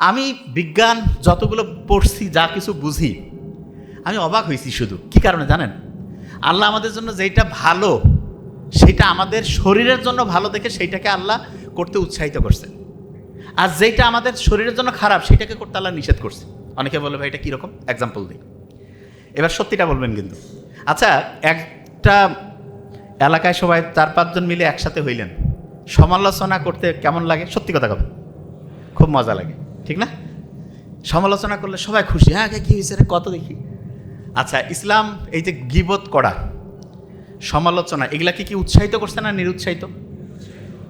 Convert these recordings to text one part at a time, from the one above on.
আমি বিজ্ঞান যতগুলো পড়ছি, যা কিছু বুঝি, আমি অবাক হয়েছি। শুধু কি কারণে জানেন? আল্লাহ আমাদের জন্য যেটা ভালো সেটা আমাদের শরীরের জন্য ভালো দেখে সেইটাকে আল্লাহ করতে উৎসাহিত করছে, আর যেটা আমাদের শরীরের জন্য খারাপ সেটাকে করতে আল্লাহ নিষেধ করছে। অনেকে বলে ভাই এটা কীরকম, এক্সাম্পল দিই। এবার সত্যিটা বলবেন কিন্তু। আচ্ছা, একটা এলাকায় সবাই 4-5 জন মিলে একসাথে হইলেন, সমালোচনা করতে কেমন লাগে? সত্যি কথা বলেন, খুব মজা লাগে, ঠিক না? সমালোচনা করলে সবাই খুশি, হ্যাঁ কী হয়েছে রে, কত দেখি। আচ্ছা, ইসলাম এই যে গীবত করা, সমালোচনা, এগুলাকে কি উৎসাহিত করছে না নিরুৎসাহিত?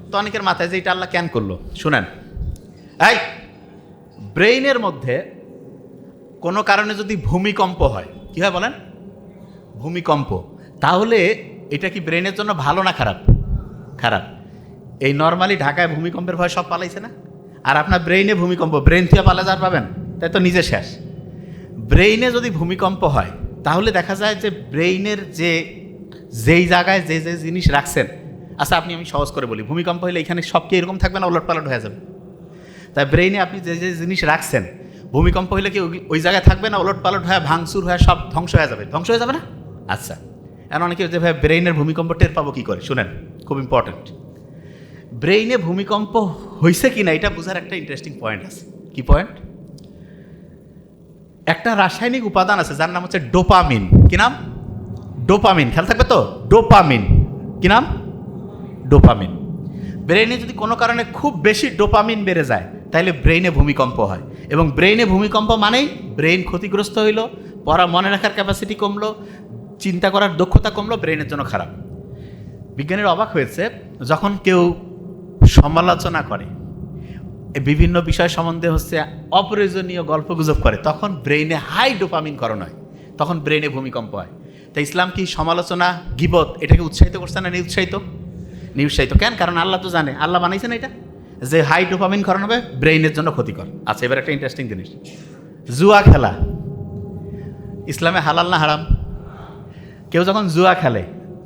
তো অনেকের মাথায় যে এটা আল্লাহ কেন করলো, শুনেন। এই ব্রেইনের মধ্যে কোনো কারণে যদি ভূমিকম্প হয়, কি হয় বলেন? ভূমিকম্প। তাহলে এটা কি ব্রেনের জন্য ভালো না খারাপ? খারাপ। এই নর্মালি ঢাকায় ভূমিকম্পের ভয় সব পালাইছে না, আর আপনার ব্রেইনে ভূমিকম্প, ব্রেন থেকে পালা যার পাবেন, তাই তো নিজে শেষ। ব্রেইনে যদি ভূমিকম্প হয় তাহলে দেখা যায় যে ব্রেইনের যেই জায়গায় যে জিনিস রাখছেন, আচ্ছা আমি সহজ করে বলি, ভূমিকম্প হলে এখানে সব কি এরকম থাকবে না, ওলট পালট হয়ে যাবে? তাই ব্রেইনে আপনি যে জিনিস রাখছেন, ভূমিকম্প হলে কি ওই জায়গায় থাকবে না, ওলট পালট হয়ে ভাঙচুর হয়ে সব ধ্বংস হয়ে যাবে? ধ্বংস হয়ে যাবে না? আচ্ছা, এখন অনেকে যে ভাই ব্রেইনের ভূমিকম্প টের পাবো কী করে, শুনেন, খুব ইম্পর্টেন্ট। ব্রেইনে ভূমিকম্প হয়েছে কি না এটা বোঝার একটা ইন্টারেস্টিং পয়েন্ট আছে। কি পয়েন্ট? একটা রাসায়নিক উপাদান আছে যার নাম হচ্ছে ডোপামিন। কি নাম? ডোপামিন। খেয়াল থাকবে তো, ডোপামিন। কি নাম? ডোপামিন। ব্রেইনে যদি কোনো কারণে খুব বেশি ডোপামিন বেড়ে যায় তাহলে ব্রেইনে ভূমিকম্প হয়, এবং ব্রেইনে ভূমিকম্প মানেই ব্রেইন ক্ষতিগ্রস্ত হইল, মনে রাখার ক্যাপাসিটি কমলো, চিন্তা করার দক্ষতা কমলো, ব্রেইনের জন্য খারাপ। বিজ্ঞানীরা অবাক হয়েছে, যখন কেউ সমালোচনা করে, বিভিন্ন বিষয় সম্বন্ধে হচ্ছে অপ্রয়োজনীয় গল্পগুজব করে, তখন ব্রেইনে হাই ডোপামিন করণ হয়, তখন ব্রেইনে ভূমিকম্প হয়। তাই ইসলাম কি সমালোচনা, গীবত এটাকে উৎসাহিত করছে না নিরুৎসাহিত? নিরুৎসাহিত। কেন? কারণ আল্লাহ তো জানে, আল্লাহ বানাইছে না এটা, যে হাই ডোপামিন করণ হবে, ব্রেইনের জন্য ক্ষতিকর। আচ্ছা, এবার একটা ইন্টারেস্টিং জিনিস, জুয়া খেলা ইসলামে হালাল না হারাম? কেউ যখন জুয়া খেলে,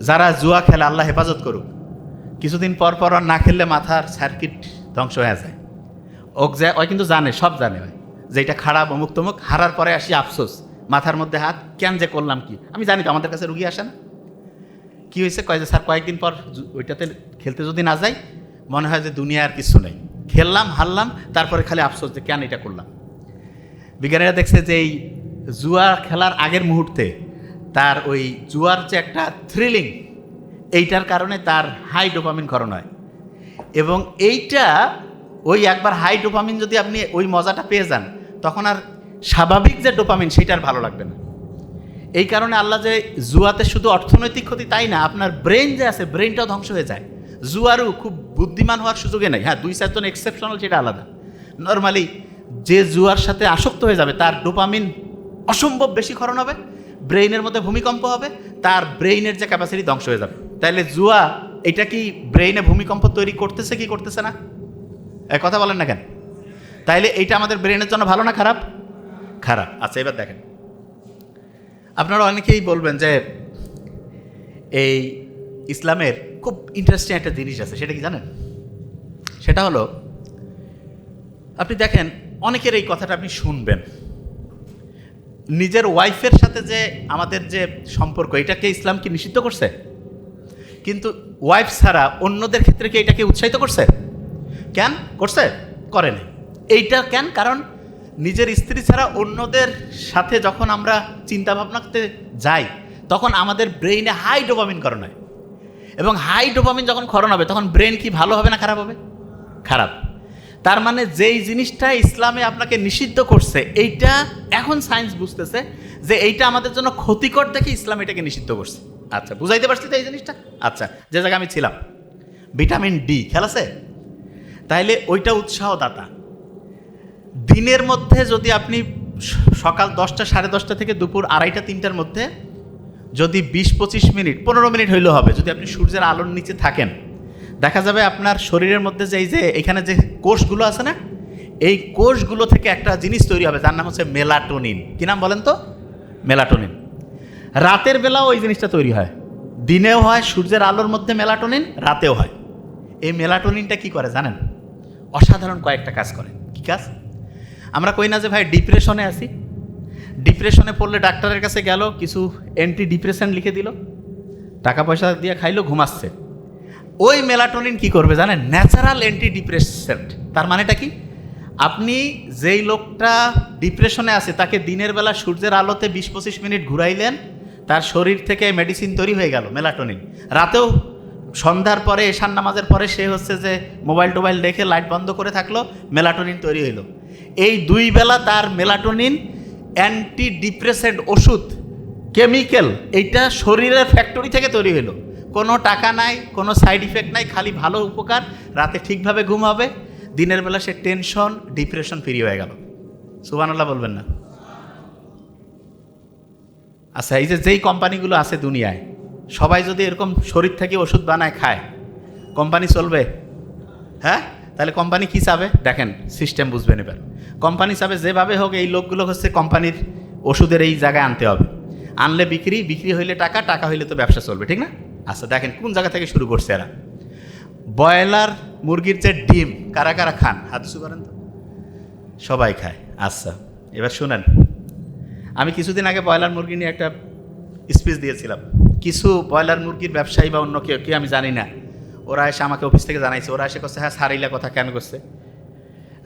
যারা জুয়া খেলে আল্লাহ হেফাজত করুক, কিছুদিন পর পর আর না খেললে মাথার সার্কিট ধ্বংস হয়ে যায়। ওই কিন্তু জানে, সব জানে যে এটা খারাপ, অমুক তমুক। হারার পরে আসি আফসোস, মাথার মধ্যে হাত, কেন যে করলাম কি। আমি জানি তো, আমাদের কাছে রুগী আসে না, কী হয়েছে, কয় যে স্যার কয়েকদিন পর ওইটাতে খেলতে যদি না যাই মনে হয় যে দুনিয়া আর কিছু নেই, খেললাম হারলাম, তারপরে খালি আফসোস যে কেন এটা করলাম। বিজ্ঞানীরা দেখছে যে এই জুয়া খেলার আগের মুহূর্তে তার ওই জুয়ার যে একটা থ্রিলিং, এইটার কারণে তার হাই ডোপামিন ক্ষরণ হয়, এবং এইটা ওই একবার হাই ডোপামিন যদি আপনি ওই মজাটা পেয়ে যান, তখন আর স্বাভাবিক যে ডোপামিন সেটা আর ভালো লাগবে না। এই কারণে আল্লাহ যে জুয়াতে শুধু অর্থনৈতিক ক্ষতি তাই না, আপনার ব্রেন যে আছে, ব্রেনটাও ধ্বংস হয়ে যায়। জুয়ারও খুব বুদ্ধিমান হওয়ার সুযোগে নেই। হ্যাঁ, 2-4 জন এক্সেপশনাল, সেটা আলাদা। নর্মালি যে জুয়ার সাথে আসক্ত হয়ে যাবে তার ডোপামিন অসম্ভব বেশি ক্ষরণ হবে, ব্রেইনের মধ্যে ভূমিকম্প হবে, তার ব্রেইনের যে ক্যাপাসিটি ধ্বংস হয়ে যাবে। তাইলে জুয়া এটা কি ব্রেইনে ভূমিকম্প তৈরি করতেছে কি করতেছে না? এক কথা বলেন না কেন? তাইলে এইটা আমাদের ব্রেইনের জন্য ভালো না খারাপ? খারাপ। আচ্ছা, এবার দেখেন, আপনারা অনেকেই বলবেন যে এই ইসলামের খুব ইন্টারেস্টিং একটা জিনিস আছে, সেটা কি জানেন? সেটা হলো, আপনি দেখেন অনেকের এই কথাটা আপনি শুনবেন, নিজের ওয়াইফের সাথে যে আমাদের যে সম্পর্ক, এটাকে ইসলাম কি নিষিদ্ধ করছে? কিন্তু ওয়াইফ ছাড়া অন্যদের ক্ষেত্রে কি এটাকে উৎসাহিত করছে? কেন করছে? করেনি। এইটা কেন? কারণ নিজের স্ত্রী ছাড়া অন্যদের সাথে যখন আমরা চিন্তা ভাবনা করতে যাই, তখন আমাদের ব্রেইনে হাই ডোপামিন ক্ষরণ হয়, এবং হাই ডোপামিন যখন ক্ষরণ হবে তখন ব্রেন কি ভালো হবে না খারাপ হবে? খারাপ। তার মানে যেই জিনিসটা ইসলামে আপনাকে নিষিদ্ধ করছে, এইটা এখন সায়েন্স বুঝতেছে যে এইটা আমাদের জন্য ক্ষতিকর দেখে ইসলাম এটাকে নিষিদ্ধ করছে। আচ্ছা, বুঝাইতে পারছি তো এই জিনিসটা? আচ্ছা, যে জায়গায় আমি ছিলাম, ভিটামিন ডি খেয়াল আছে? তাইলে ওইটা উৎসাহদাতা। দিনের মধ্যে যদি আপনি সকাল 10টা, 10:30 থেকে দুপুর 2:30, 3টার মধ্যে যদি 20-25 মিনিট, 15 মিনিট হইলেও হবে, যদি আপনি সূর্যের আলোর নিচে থাকেন, দেখা যাবে আপনার শরীরের মধ্যে যে এখানে যে কোষগুলো আছে না, এই কোষগুলো থেকে একটা জিনিস তৈরি হবে যার নাম হচ্ছে মেলাটোনিন। কি নাম বলেন তো? মেলাটোনিন। রাতের বেলাও ওই জিনিসটা তৈরি হয়, দিনেও হয় সূর্যের আলোর মধ্যে মেলাটোনিন, রাতেও হয়। এই মেলাটোনিনটা কি করে জানেন? অসাধারণ কয়েকটা কাজ করে। কি কাজ? আমরা কই না যে ভাই ডিপ্রেশনে আছি, ডিপ্রেশনে পড়লে ডাক্তারের কাছে গেল, কিছু অ্যান্টি ডিপ্রেশন লিখে দিল, টাকা পয়সা দিয়ে খাইলো, ঘুমাচ্ছে। ওই মেলাটোনিন কি করবে জানেন? Natural anti depressant. তার মানেটা কি? আপনি যেই লোকটা ডিপ্রেশনে আছে তাকে দিনের বেলা সূর্যের আলোতে 20-25 মিনিট ঘুরাইলেন, তার শরীর থেকে মেডিসিন তৈরি হয়ে গেল মেলাটোনিন। রাতেও সন্ধ্যার পরে এশার নামাজের পরে সে হচ্ছে যে মোবাইল টোবাইল দেখে লাইট বন্ধ করে থাকলো, মেলাটোনিন তৈরি হইল। এই 2 বেলা তার মেলাটোনিন অ্যান্টি ডিপ্রেসেন্ট ওষুধ, কেমিক্যাল, এইটা শরীরের ফ্যাক্টরি থেকে তৈরি হলো। কোনো টাকা নাই, কোনো সাইড ইফেক্ট নাই, খালি ভালো উপকার। রাতে ঠিকভাবে ঘুম হবে, দিনের বেলা সে টেনশন ডিপ্রেশন ফ্রি হয়ে গেল। সুবহানাল্লাহ বলবেন না? আচ্ছা, এই যে যেই কোম্পানিগুলো আছে দুনিয়ায়, সবাই যদি এরকম শরীর থেকে ওষুধ বানায় খায়, কোম্পানি চলবে? হ্যাঁ, তাহলে কোম্পানি কী চাবে দেখেন, সিস্টেম বুঝবেন এবার। কোম্পানি চাবে যেভাবে হোক এই লোকগুলো হচ্ছে কোম্পানির ওষুধের এই জায়গায় আনতে হবে, আনলে বিক্রি, বিক্রি হইলে টাকা, টাকা হইলে তো ব্যবসা চলবে, ঠিক না? আচ্ছা দেখেন কোন জায়গা থেকে শুরু করছে এরা। ব্রয়লার মুরগির যে ডিম কারা কারা খান? হাত উঁচু করেন তো। সবাই খায়। আচ্ছা এবার শুনেন, আমি কিছুদিন আগে ব্রয়লার মুরগি নিয়ে একটা স্পিচ দিয়েছিলাম। কিছু ব্রয়লার মুরগির ব্যবসায়ী বা অন্য কেউ কি আমি জানি না, ওরা এসে আমাকে অফিস থেকে জানাইছে, ওরা এসে করছে হ্যাঁ সারিলা কথা কেন করছে,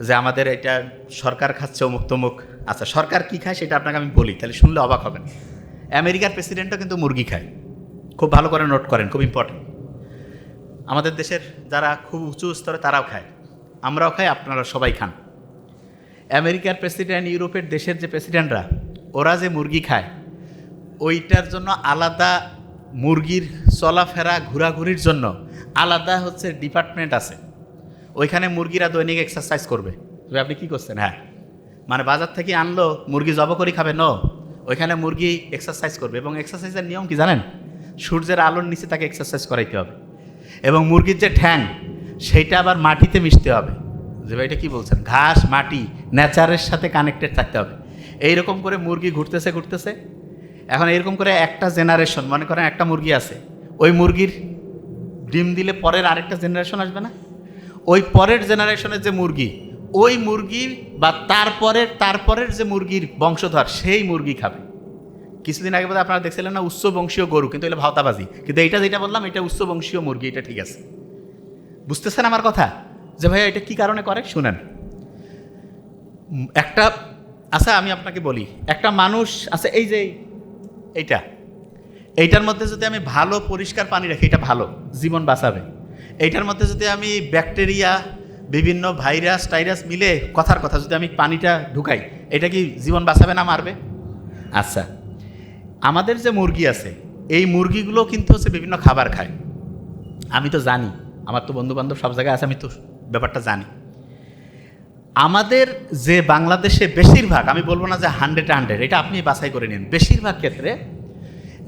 যে আমাদের এটা সরকার খাচ্ছে অমুক তমুক। আচ্ছা সরকার কী খায় সেটা আপনাকে আমি বলি, তাহলে শুনলে অবাক হবেন। আমেরিকার প্রেসিডেন্টও কিন্তু মুরগি খায়, খুব ভালো করে নোট করেন, খুব ইম্পর্টেন্ট। আমাদের দেশের যারা খুব উঁচু স্তরে তারাও খায়, আমরাও খাই, আপনারা সবাই খান। আমেরিকার প্রেসিডেন্ট, ইউরোপের দেশের যে প্রেসিডেন্টরা, ওরা যে মুরগি খায় ওইটার জন্য আলাদা, মুরগির চলাফেরা ঘোরাঘুরির জন্য আলাদা হচ্ছে ডিপার্টমেন্ট আছে। ওইখানে মুরগিরা দৈনিক এক্সারসাইজ করবে। তবে আপনি কী করছেন? হ্যাঁ, মানে বাজার থেকে আনলো মুরগি জব করে খাবে? ন, ওইখানে মুরগি এক্সারসাইজ করবে। এবং এক্সারসাইজের নিয়ম কি জানেন? সূর্যের আলোর নিচে তাকে এক্সারসাইজ করাইতে হবে। এবং মুরগির যে ঠ্যাং সেইটা আবার মাটিতে মিশতে হবে। যে ভাই এটা কী বলছেন? ঘাস, মাটি, নেচারের সাথে কানেক্টেড থাকতে হবে। এইরকম করে মুরগি ঘুরতেছে ঘুরতেছে। এখন এরকম করে একটা জেনারেশন, মনে করেন একটা মুরগি আছে, ওই মুরগির ডিম দিলে পরের আরেকটা জেনারেশন আসবে না? ওই পরের জেনারেশনের যে মুরগি, ওই মুরগি বা তারপরের যে মুরগির বংশধর, সেই মুরগি খাবে। কিছুদিন আগে বোধহয় আপনারা দেখছিলেন না উচ্চ বংশীয় গরু, কিন্তু এটা ভাওতাবাজি। কিন্তু এইটা যেটা বললাম এটা উচ্চ বংশীয় মুরগি, এটা ঠিক আছে। বুঝতেছেন আমার কথা? যে ভাইয়া এটা কি কারণে করে শুনেন। একটা, আচ্ছা আমি আপনাকে বলি, একটা মানুষ আছে, এই যে এইটার মধ্যে যদি আমি ভালো পরিষ্কার পানি রাখি, এটা ভালো, জীবন বাঁচাবে। এইটার মধ্যে যদি আমি ব্যাকটেরিয়া, বিভিন্ন ভাইরাস টাইরাস মিলে কথার কথা যদি আমি পানিটা ঢুকাই, এটা কি জীবন বাঁচাবে না মারবে? আচ্ছা, আমাদের যে মুরগি আছে, এই মুরগিগুলো কিন্তু হচ্ছে বিভিন্ন খাবার খায়। আমি তো জানি, আমার তো বন্ধুবান্ধব সব জায়গায় আছে, আমি তো ব্যাপারটা জানি। আমাদের যে বাংলাদেশে বেশিরভাগ, আমি বলবো না যে 100, এটা আপনি বাছাই করে নিন, বেশিরভাগ ক্ষেত্রে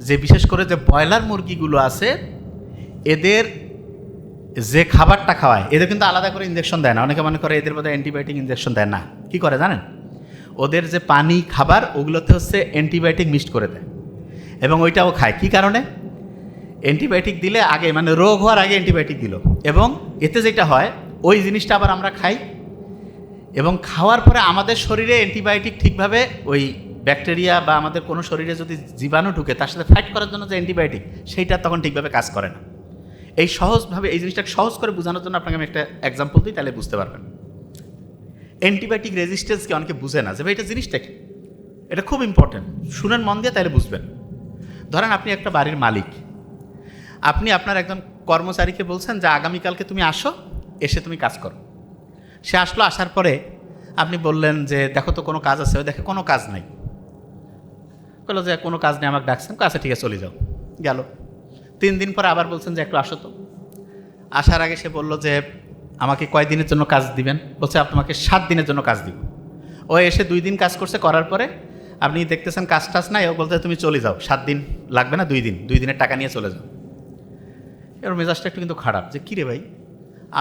যে বিশেষ করে যে ব্রয়লার মুরগিগুলো আছে, এদের যে খাবারটা খাওয়ায়, এদের কিন্তু আলাদা করে ইঞ্জেকশন দেয় না। অনেকে মনে করে এদের মধ্যে অ্যান্টিবায়োটিক ইঞ্জেকশন দেয় না। কি করে জানেন? ওদের যে পানি খাবার, ওগুলোতে হচ্ছে অ্যান্টিবায়োটিক মিক্সড করে দেয়, এবং ওইটাও খায়। কি কারণে? অ্যান্টিবায়োটিক দিলে আগে, মানে রোগ হওয়ার আগে অ্যান্টিবায়োটিক দিল, এবং এতে যেটা হয় ওই জিনিসটা আবার আমরা খাই, এবং খাওয়ার পরে আমাদের শরীরে অ্যান্টিবায়োটিক ঠিকভাবে ওই ব্যাকটেরিয়া বা আমাদের কোনো শরীরে যদি জীবাণু ঢুকে তার সাথে ফাইট করার জন্য যে অ্যান্টিবায়োটিক, সেইটা তখন ঠিকভাবে কাজ করে না। এই সহজভাবে এই জিনিসটাকে সহজ করে বোঝানোর জন্য আপনাকে আমি একটা এক্সাম্পল দিই, তাহলে বুঝতে পারবেন। অ্যান্টিবায়োটিক রেজিস্ট্যান্সকে অনেকে বুঝে না, যে ভাই এটা জিনিসটা কি। এটা খুব ইম্পর্টেন্ট, শুনেন মন দিয়ে, তাহলে বুঝবেন। ধরেন আপনি একটা বাড়ির মালিক, আপনি আপনার একজন কর্মচারীকে বলছেন যে আগামীকালকে তুমি আসো, এসে তুমি কাজ করো। সে আসলো, আসার পরে আপনি বললেন যে দেখো তো কোনো কাজ আছে, দেখে কোনো কাজ নাই। বললো যে কোনো কাজ নেই, আমাকে ডাকছেন, আচ্ছা ঠিক আছে চলে যাও। গেল 3 দিন পরে আবার বলছেন যে একটু আসো তো। আসার আগে সে বললো যে আমাকে কয় দিনের জন্য কাজ দিবেন? বলছে আপনাকে 7 দিনের জন্য কাজ দিব। ও এসে 2 দিন কাজ করছে, করার পরে আপনি দেখতেছেন কাজ টাজ নাই, ও বলতে তুমি চলে যাও, 7 দিন লাগবে না, 2 দিন, 2 দিনের টাকা নিয়ে চলে যাও। এর মেজাজটা একটু কিন্তু খারাপ, যে কী রে ভাই,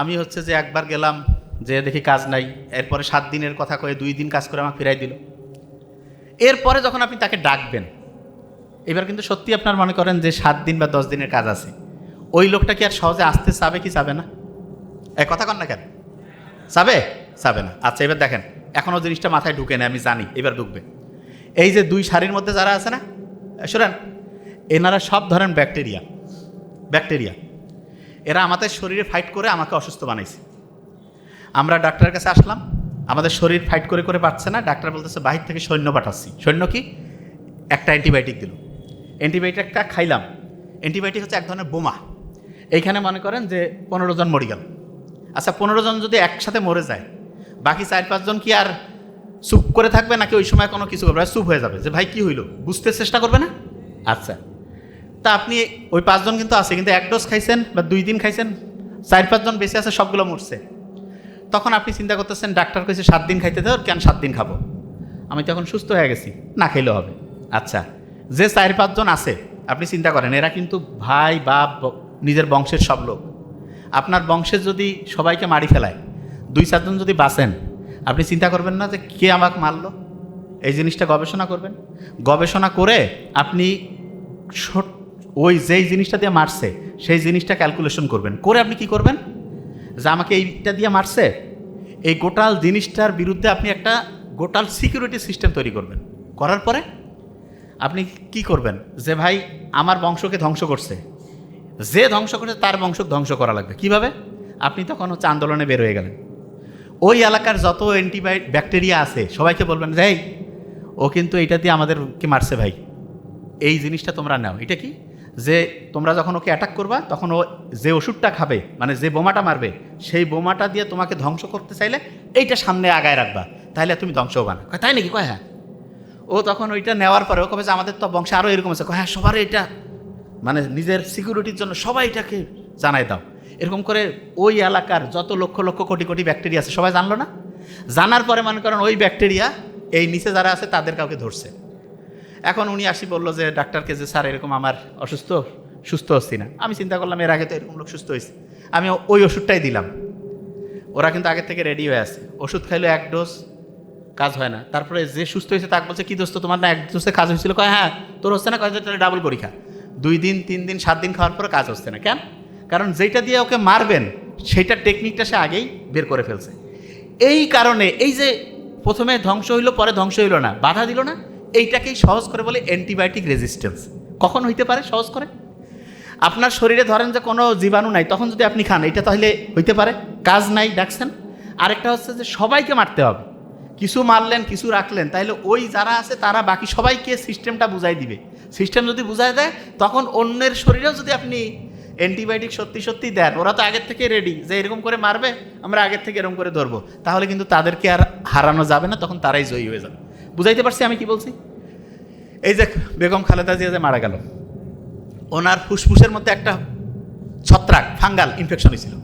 আমি হচ্ছে যে একবার গেলাম, যে দেখি কাজ নাই, এরপরে 7 দিনের কথা কয়ে 2 দিন কাজ করে আমাকে ফিরাই দিল। এরপরে যখন আপনি তাকে ডাকবেন, এবার কিন্তু সত্যি আপনার মনে করেন যে 7 দিন বা 10 দিনের কাজ আছে, ওই লোকটা কি আর সহজে আসতে চাবে কি চাবে না? কথা কন না কেন? চাবে? চাবে না। আচ্ছা এবার দেখেন, এখনও জিনিসটা মাথায় ঢুকে না, আমি জানি এবার ঢুকবে। এই যে দুই সারির মধ্যে যারা আছে না, শোনেন, এনারা সব ধরেন ব্যাকটেরিয়া। এরা আমাদের শরীরে ফাইট করে আমাকে অসুস্থ বানাইছে। আমরা ডাক্তারের কাছে আসলাম, আমাদের শরীর ফাইট করে করে পারছে না, ডাক্তার বলতেছে বাহির থেকে সৈন্য পাঠাচ্ছি। সৈন্য কি? একটা অ্যান্টিবায়োটিক দিল, অ্যান্টিবায়োটিকটা খাইলাম। অ্যান্টিবায়োটিক হচ্ছে এক ধরনের বোমা। এইখানে মনে করেন যে 15 জন মরে গেল। আচ্ছা, 15 জন যদি একসাথে মরে যায়, বাকি 4-5 জন কি আর চুপ করে থাকবে নাকি ওই সময় কোনো কিছু করবে? চুপ হয়ে যাবে যে ভাই কি হইলো, বুঝতে চেষ্টা করবে না? আচ্ছা, তা আপনি ওই 5 জন কিন্তু আছে, কিন্তু 1 ডোজ খাইছেন বা 2 দিন খাইছেন, 4-5 জন বেঁচে আছে, সবগুলো মরছে। তখন আপনি চিন্তা করতেছেন ডাক্তার কইছে 7 দিন খাইতে দেওয়ার, কেন 7 দিন খাবো? আমি তখন সুস্থ হয়ে গেছি, না খাইলেও হবে। আচ্ছা, যে 4-5 জন আছে আপনি চিন্তা করেন, এরা কিন্তু ভাই বাপ নিজের বংশের সব লোক। আপনার বংশের যদি সবাইকে মারি ফেলায়, 2-4 জন যদি বাঁচেন, আপনি চিন্তা করবেন না যে কে আমাকে মারলো? এই জিনিসটা গবেষণা করবেন। গবেষণা করে আপনি ওই যেই জিনিসটা দিয়ে মারছে সেই জিনিসটা ক্যালকুলেশন করবেন। করে আপনি কি করবেন? যে আমাকে এইটা দিয়ে মারছে, এই গোটাল জিনিসটার বিরুদ্ধে আপনি একটা গোটাল সিকিউরিটি সিস্টেম তৈরি করবেন। করার পরে আপনি কি করবেন? যে ভাই আমার বংশকে ধ্বংস করছে, যে ধ্বংস করছে তার বংশকে ধ্বংস করা লাগবে। কিভাবে? আপনি তখন হচ্ছে আন্দোলনে বের হয়ে গেলেন। ওই এলাকার যত ব্যাকটেরিয়া আছে সবাইকে বলবেন যে এই ও কিন্তু এইটা দিয়ে আমাদেরকে মারছে ভাই, এই জিনিসটা তোমরা নাও। এটা কি? যে তোমরা যখন ওকে অ্যাটাক করবা তখন ও যে ওষুধটা খাবে, মানে যে বোমাটা মারবে, সেই বোমাটা দিয়ে তোমাকে ধ্বংস করতে চাইলে এইটা সামনে আগায় রাখবা, তাহলে তুমি ধ্বংস হবা না। তাই নাকি? কয় হ্যাঁ। ও তখন ওইটা নেওয়ার পরে ও কবে যে আমাদের তো বংশে আরও এরকম আছে, হ্যাঁ সবার এটা মানে নিজের সিকিউরিটির জন্য সবাই এটাকে জানাই দাও। এরকম করে ওই এলাকার যত লক্ষ লক্ষ কোটি কোটি ব্যাকটেরিয়া আছে সবাই জানলো না? জানার পরে মনে করেন ওই ব্যাকটেরিয়া এই নিচে যারা আছে তাদের কাউকে ধরছে। এখন উনি আসি বললো যে ডাক্তারকে যে স্যার এরকম আমার অসুস্থ, সুস্থ হচ্ছি না। আমি চিন্তা করলাম এর আগে তো এরকম লোক সুস্থ হয়েছে, আমি ওই ওষুধটাই দিলাম। ওরা কিন্তু আগের থেকে রেডি হয়ে আছে, ওষুধ খাইলো 1 ডোজ, কাজ হয় না। তারপরে যে সুস্থ হয়েছে তাকে বলছে কি দোস্ত তোমার না 1 ডোজে কাজ হয়েছিল? কয় হ্যাঁ। তোর হচ্ছে না? কয় তাহলে ডাবল পরীক্ষা। 2 দিন 3 দিন 7 দিন খাওয়ার পরে কাজ হচ্ছে না। কেন? কারণ যেটা দিয়ে ওকে মারবেন সেইটার টেকনিকটা সে আগেই বের করে ফেলছে। এই কারণে এই যে প্রথমে ধ্বংস হইলো পরে ধ্বংস হইলো না, বাধা দিল না, এইটাকেই সহজ করে বলে অ্যান্টিবায়োটিক রেজিস্ট্যান্স। কখন হইতে পারে সহজ করে? আপনার শরীরে ধরেন যে কোনো জীবাণু নাই, তখন যদি আপনি খান, এটা তাহলে হইতে পারে, কাজ নাই, ডাকছেন। আরেকটা হচ্ছে যে সবাইকে মারতে হবে, কিছু মারলেন কিছু রাখলেন, তাহলে ওই যারা আছে তারা বাকি সবাইকে সিস্টেমটা বুঝাই দিবে। সিস্টেম যদি বুঝাই দেয় তখন অন্যের শরীরেও যদি আপনি অ্যান্টিবায়োটিক সত্যি সত্যি দেন, ওরা তো আগের থেকে রেডি যে এরকম করে মারবে, আমরা আগের থেকে এরকম করে ধরবো, তাহলে কিন্তু তাদেরকে আর হারানো যাবে না, তখন তারাই জয়ী হয়ে যাবে। বুঝাইতে পারছি আমি কি বলছি? এই যে বেগম খালেদা জিয়া যে মারা গেল, ওনার ফুসফুসের মধ্যে একটা ছত্রাক ফাঙ্গাল ইনফেকশন হয়েছিল,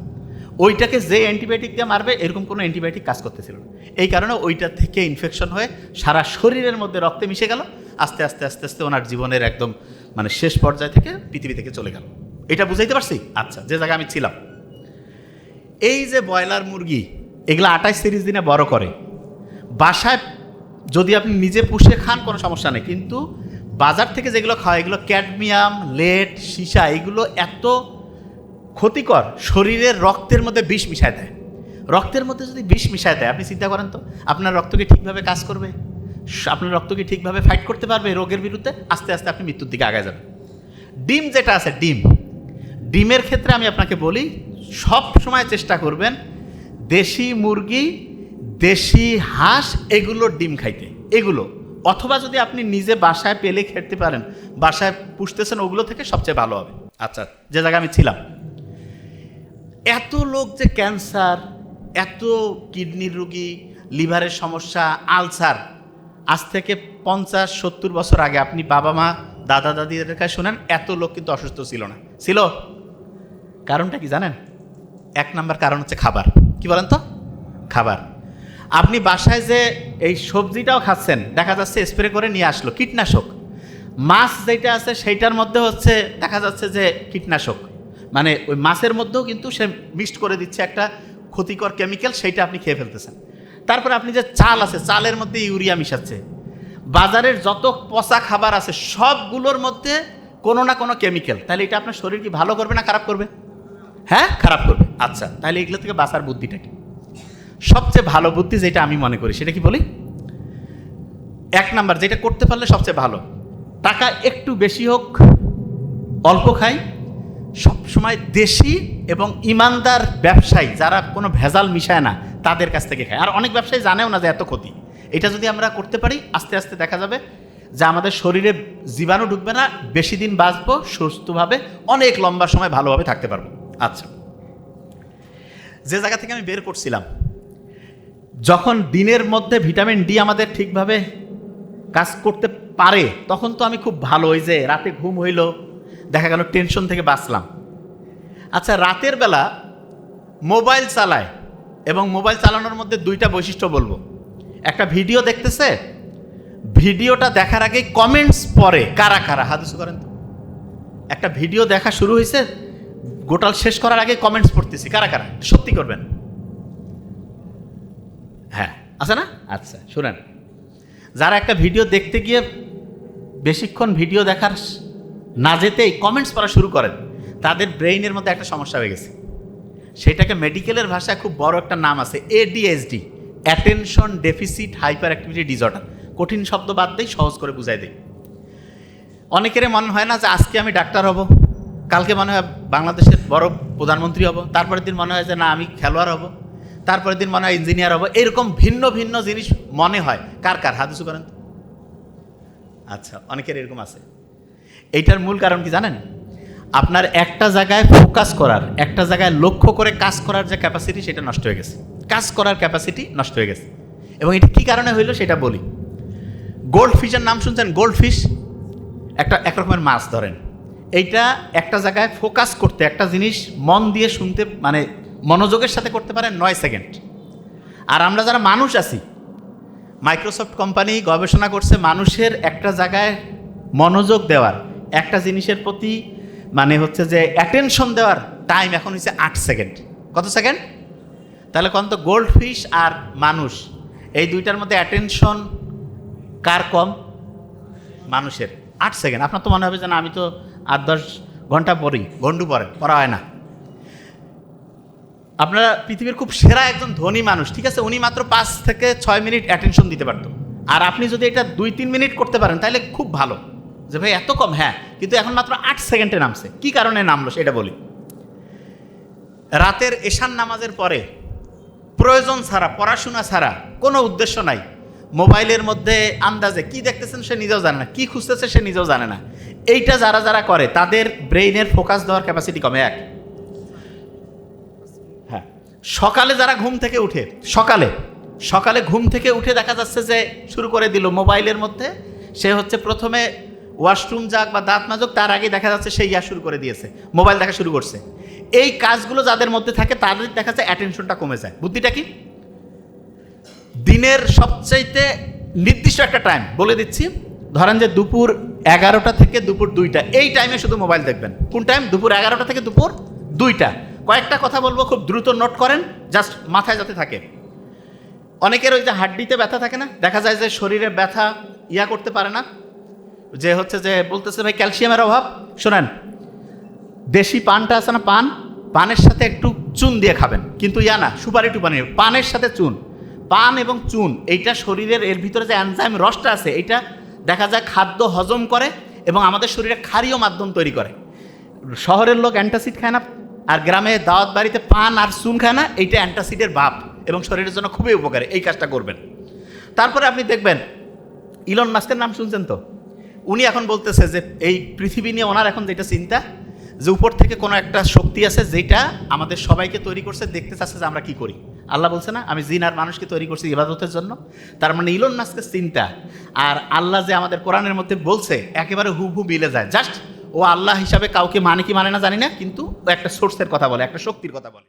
ওইটাকে যে অ্যান্টিবায়োটিক দিয়ে মারবে এরকম কোনো অ্যান্টিবায়োটিক কাজ করতেছিল না। এই কারণে ওইটা থেকে ইনফেকশন হয়ে সারা শরীরের মধ্যে রক্তে মিশে গেল, আস্তে আস্তে আস্তে আস্তে ওনার জীবনের একদম মানে শেষ পর্যায় থেকে পৃথিবী থেকে চলে গেল। এটা বুঝাইতে পারছি? আচ্ছা, যে জায়গায় আমি ছিলাম, এই যে ব্রয়লার মুরগি এগুলো 28-30 দিনে বড় করে, বাসায় যদি আপনি নিজে পুষে খান কোনো সমস্যা নেই, কিন্তু বাজার থেকে যেগুলো খাওয়া এগুলো ক্যাডমিয়াম, লেড, সীসা, এগুলো এত ক্ষতিকর, শরীরের রক্তের মধ্যে বিষ মিশায় দেয়। রক্তের মধ্যে যদি বিষ মিশায় দেয়, আপনি চিন্তা করেন তো আপনার রক্ত কি ঠিকভাবে কাজ করবে? আপনার রক্ত কি ঠিকভাবে ফাইট করতে পারবে রোগের বিরুদ্ধে? আস্তে আস্তে আপনি মৃত্যুর দিকে আগায় যাবেন। ডিম যেটা আছে, ডিমের ক্ষেত্রে আমি আপনাকে বলি সব সময় চেষ্টা করবেন দেশি মুরগি, দেশি হাঁস এগুলোর ডিম খাইতে, এগুলো, অথবা যদি আপনি নিজে বাসায় পেলে খেতে পারেন, বাসায় পুষতেছেন, ওগুলো থেকে সবচেয়ে ভালো হবে। আচ্ছা, যে জায়গায় আমি ছিলাম, এত লোক যে ক্যান্সার, এত কিডনির রুগী, লিভারের সমস্যা, আলসার, আজ থেকে 50-70 বছর আগে আপনি বাবা মা দাদা দাদিদের কাছে শোনেন, এত লোক কিন্তু অসুস্থ ছিল না। ছিল? কারণটা কি জানেন? 1 নম্বর কারণ হচ্ছে খাবার। কি বলেন তো? খাবার। আপনি বাসায় যে এই সবজিটাও খাচ্ছেন, দেখা যাচ্ছে স্প্রে করে নিয়ে আসলো কীটনাশক। মাছ যেটা আছে সেইটার মধ্যে হচ্ছে দেখা যাচ্ছে যে কীটনাশক, মানে ওই মাছের মধ্যেও কিন্তু সে মিক্সড করে দিচ্ছে একটা ক্ষতিকর কেমিক্যাল, সেইটা আপনি খেয়ে ফেলতেছেন। তারপরে আপনি যে চাল আছে, চালের মধ্যে ইউরিয়া মিশাচ্ছে। বাজারের যত পচা খাবার আছে সবগুলোর মধ্যে কোনো না কোনো কেমিক্যাল। তাহলে এটা আপনার শরীর কি ভালো করবে না খারাপ করবে? হ্যাঁ, খারাপ করবে। আচ্ছা, তাহলে এগুলো থেকে বাঁচার বুদ্ধিটা কি? সবচেয়ে ভালো বুদ্ধি যেটা আমি মনে করি সেটা কি বলি, 1 নাম্বার যেটা করতে পারলে সবচেয়ে ভালো, টাকা একটু বেশি হোক অল্প খাই, সবসময় দেশি এবং ইমানদার ব্যবসায়ী যারা কোনো ভেজাল মিশায় না তাদের কাছ থেকে খায়। আর অনেক ব্যবসায়ী জানেও না যে এত ক্ষতি। এটা যদি আমরা করতে পারি আস্তে আস্তে দেখা যাবে যে আমাদের শরীরে জীবাণু ঢুকবে না, বেশি দিন বাঁচবো সুস্থভাবে, অনেক লম্বা সময় ভালোভাবে থাকতে পারবো। আচ্ছা, যে জায়গা থেকে আমি বের করছিলাম, যখন দিনের মধ্যে ভিটামিন ডি আমাদের ঠিকভাবে কাজ করতে পারে তখন তো আমি খুব ভালো, ওই যে রাতে ঘুম হইল, দেখা গেল টেনশন থেকে বাঁচলাম। আচ্ছা, রাতের বেলা মোবাইল চালায় এবং মোবাইল চালানোর মধ্যে 2টা বৈশিষ্ট্য বলবো। একটা ভিডিও দেখতেছে, ভিডিওটা দেখার আগেই কমেন্টস পড়ে, কারা কারা হাত উঁচু করেন তো। একটা ভিডিও দেখা শুরু হয়েছে, গোটাল শেষ করার আগে কমেন্টস পড়তেছি, কারা কারা সত্যি করবেন? হ্যাঁ, আছে না? আচ্ছা শুনেন, যারা একটা ভিডিও দেখতে গিয়ে বেশিক্ষণ ভিডিও দেখার না যেতেই কমেন্টস পড়া শুরু করেন, তাদের ব্রেইনের মধ্যে একটা সমস্যা হয়ে গেছে। সেটাকে মেডিকেলের ভাষায় খুব বড় একটা নাম আছে, ADHD, attention deficit hyper activity disorder. কঠিন শব্দ বাদ দেই, সহজ করে বুঝাই দেই। অনেকের মনে হয় না যে আজকে আমি ডাক্তার হব, কালকে মনে হয় বাংলাদেশের বড় প্রধানমন্ত্রী হব, তারপরের দিন মনে হয় যে না আমি খেলোয়াড় হব, তারপরের দিন মনে হয় ইঞ্জিনিয়ার হব। এরকম ভিন্ন ভিন্ন জিনিস মনে হয়। কার কার হাত উঁচু করেন? আচ্ছা, অনেকের এরকম আছে। এইটার মূল কারণ কি জানেন? আপনার একটা জায়গায় ফোকাস করার, একটা জায়গায় লক্ষ্য করে কাজ করার যে ক্যাপাসিটি সেটা নষ্ট হয়ে গেছে। কাজ করার ক্যাপাসিটি নষ্ট হয়ে গেছে। এবং এটা কী কারণে হইল সেটা বলি। গোল্ড ফিশের নাম শুনছেন? গোল্ড ফিশ এক রকমের মাছ ধরেন। এইটা একটা জায়গায় ফোকাস করতে, একটা জিনিস মন দিয়ে শুনতে, মানে মনোযোগের সাথে করতে পারে 9 সেকেন্ড। আর আমরা যারা মানুষ আছি, মাইক্রোসফট কোম্পানি গবেষণা করছে মানুষের একটা জায়গায় মনোযোগ দেওয়ার, একটা জিনিসের প্রতি মানে হচ্ছে যে অ্যাটেনশন দেওয়ার টাইম এখন হচ্ছে 8 সেকেন্ড। কত সেকেন্ড? তাহলে কোন তো গোল্ড ফিশ আর মানুষ, এই দুইটার মধ্যে অ্যাটেনশন কার কম? মানুষের। 8 সেকেন্ড। আপনার তো মনে হবে যে না আমি তো 8-10 ঘন্টা পড়ি, ঘন্টু পড়া হয় না। আপনারা পৃথিবীর খুব সেরা একজন ধনী মানুষ, ঠিক আছে, উনি মাত্র 5 থেকে 6 মিনিট অ্যাটেনশন দিতে পারতো। আর আপনি যদি এটা 2-3 মিনিট করতে পারেন তাহলে খুব ভালো। যে ভাই এত কম, হ্যাঁ, কিন্তু এখন মাত্র 8 সেকেন্ডে নামছে। কি কারণে নামলো সেটা বলি। রাতের এশার নামাজের পরে প্রয়োজন ছাড়া, পড়াশোনা ছাড়া, কোনো উদ্দেশ্য নাই, মোবাইলের মধ্যে আন্দাজে কি দেখতেছেন সে নিজেও জানে না, কি খুঁজতেছে সে নিজেও জানে না। এইটা যারা যারা করে তাদের ব্রেইনের ফোকাস দেওয়ার ক্যাপাসিটি কমে। হ্যাঁ, সকালে যারা ঘুম থেকে উঠে, সকালে ঘুম থেকে উঠে দেখা যাচ্ছে যে শুরু করে দিল মোবাইলের মধ্যে, সে হচ্ছে প্রথমে ওয়াশরুম যাক বা দাঁত মাজুক, তার আগে দেখা যাচ্ছে সে শুরু করে দিয়েছে, মোবাইল দেখা শুরু করছে। এই কাজগুলো যাদের মধ্যে থাকে তাদের দেখা যাচ্ছে অ্যাটেনশনটা কমে যায়। বুদ্ধিটা কি? দিনের সবচাইতে নির্দিষ্ট একটা টাইম বলে দিচ্ছি, ধরেন যে দুপুর 11টা থেকে দুপুর 2টা, এই টাইমে শুধু মোবাইল দেখবেন। কোন টাইম? দুপুর 11টা থেকে দুপুর 2টা। কয়েকটা কথা বলবো, খুব দ্রুত নোট করেন, জাস্ট মাথায় যাতে থাকে। অনেকের ওই যে হাড্ডিতে ব্যথা থাকে না, দেখা যায় যে শরীরে ব্যথা করতে পারে না, যে হচ্ছে যে বলতেছে ভাই ক্যালসিয়ামের অভাব। শোনেন, দেশি পানটা আছে না, পানের সাথে একটু চুন দিয়ে খাবেন, কিন্তু না সুপারি টুপানি, পানের সাথে চুন। পান এবং চুন এইটা শরীরের, এর ভিতরে যে এনজাইম রসটা আছে এইটা দেখা যায় খাদ্য হজম করে এবং আমাদের শরীরে ক্ষারীয় মাধ্যম তৈরি করে। শহরের লোক অ্যান্টাসিড খায় না, আর গ্রামে দাওয়াত বাড়িতে পান আর চুন খায় না, এইটা অ্যান্টাসিডের ভাব এবং শরীরের জন্য খুবই উপকারী। এই কাজটা করবেন। তারপরে আপনি দেখবেন ইলন মাস্কের নাম শুনছেন তো, উনি এখন বলতেছে যে এই পৃথিবী নিয়ে ওনার এখন যেটা চিন্তা, যে উপর থেকে কোনো একটা শক্তি আছে যেটা আমাদের সবাইকে তৈরি করছে, দেখতে চাচ্ছে যে আমরা কি করি। আল্লাহ বলছে না আমি জিন আর মানুষকে তৈরি করছি ইবাদতের জন্য। তার মানে ইলন মাস্কের চিন্তা আর আল্লাহ যে আমাদের কোরআনের মধ্যে বলছে একেবারে হুবহু মিলে যায়। জাস্ট ও আল্লাহ হিসাবে কাউকে মানে কি মানে না জানি না, কিন্তু ও একটা সোর্সের কথা বলে, একটা শক্তির কথা বলে।